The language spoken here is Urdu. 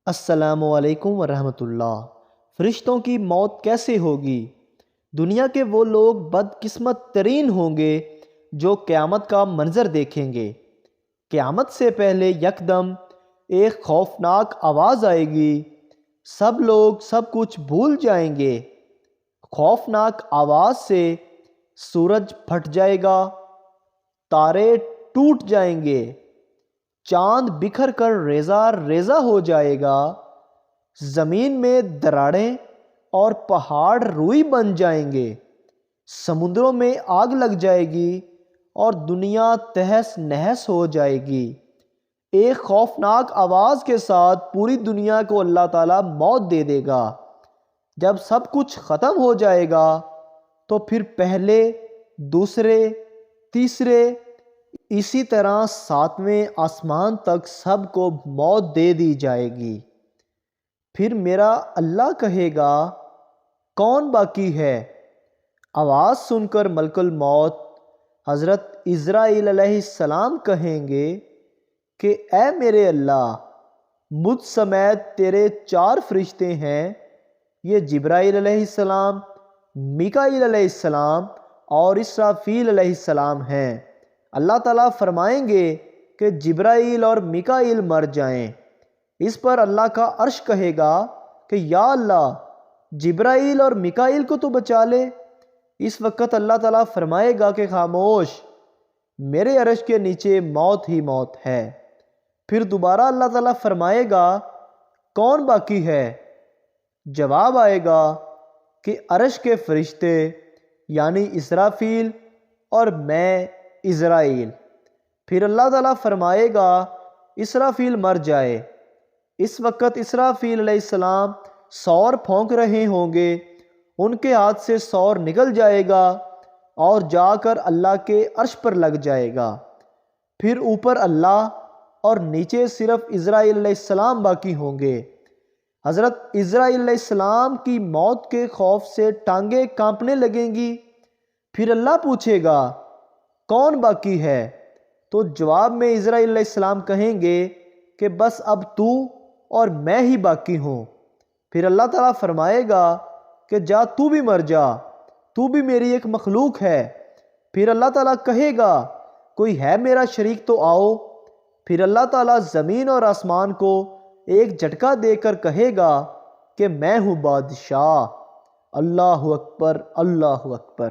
السلام علیکم ورحمۃ اللہ۔ فرشتوں کی موت کیسے ہوگی؟ دنیا کے وہ لوگ بدقسمت ترین ہوں گے جو قیامت کا منظر دیکھیں گے۔ قیامت سے پہلے یکدم ایک خوفناک آواز آئے گی، سب لوگ سب کچھ بھول جائیں گے۔ خوفناک آواز سے سورج پھٹ جائے گا، تارے ٹوٹ جائیں گے، چاند بکھر کر ریزہ ریزہ ہو جائے گا، زمین میں دراڑیں اور پہاڑ روئی بن جائیں گے، سمندروں میں آگ لگ جائے گی اور دنیا تہس نہس ہو جائے گی۔ ایک خوفناک آواز کے ساتھ پوری دنیا کو اللہ تعالیٰ موت دے دے گا۔ جب سب کچھ ختم ہو جائے گا تو پھر پہلے، دوسرے، تیسرے، اسی طرح ساتویں آسمان تک سب کو موت دے دی جائے گی۔ پھر میرا اللہ کہے گا، کون باقی ہے؟ آواز سن کر ملک الموت حضرت عزرائیل علیہ السلام کہیں گے کہ اے میرے اللہ، مجھ سمیت تیرے 4 فرشتے ہیں، یہ جبرائیل علیہ السلام، میکائیل علیہ السلام اور اسرافیل علیہ السلام ہیں۔ اللہ تعالیٰ فرمائیں گے کہ جبرائیل اور میکائیل مر جائیں۔ اس پر اللہ کا عرش کہے گا کہ یا اللہ، جبرائیل اور میکائیل کو تو بچا لے۔ اس وقت اللہ تعالیٰ فرمائے گا کہ خاموش، میرے عرش کے نیچے موت ہی موت ہے۔ پھر دوبارہ اللہ تعالیٰ فرمائے گا، کون باقی ہے؟ جواب آئے گا کہ عرش کے فرشتے یعنی اسرافیل اور میں عزرائیل۔ پھر اللہ تعالیٰ فرمائے گا اسرافیل مر جائے۔ اس وقت اسرافیل علیہ السلام سور پھونک رہے ہوں گے، ان کے ہاتھ سے سور نکل جائے گا اور جا کر اللہ کے عرش پر لگ جائے گا۔ پھر اوپر اللہ اور نیچے صرف عزرائیل علیہ السلام باقی ہوں گے۔ حضرت عزرائیل علیہ السلام کی موت کے خوف سے ٹانگیں کانپنے لگیں گی۔ پھر اللہ پوچھے گا، کون باقی ہے؟ تو جواب میں عزرائیل علیہ السلام کہیں گے کہ بس اب تو اور میں ہی باقی ہوں۔ پھر اللہ تعالیٰ فرمائے گا کہ جا تو بھی مر جا، تو بھی میری ایک مخلوق ہے۔ پھر اللہ تعالیٰ کہے گا، کوئی ہے میرا شریک تو آؤ۔ پھر اللہ تعالیٰ زمین اور آسمان کو ایک جھٹکا دے کر کہے گا کہ میں ہوں بادشاہ۔ اللہ اکبر، اللہ اکبر۔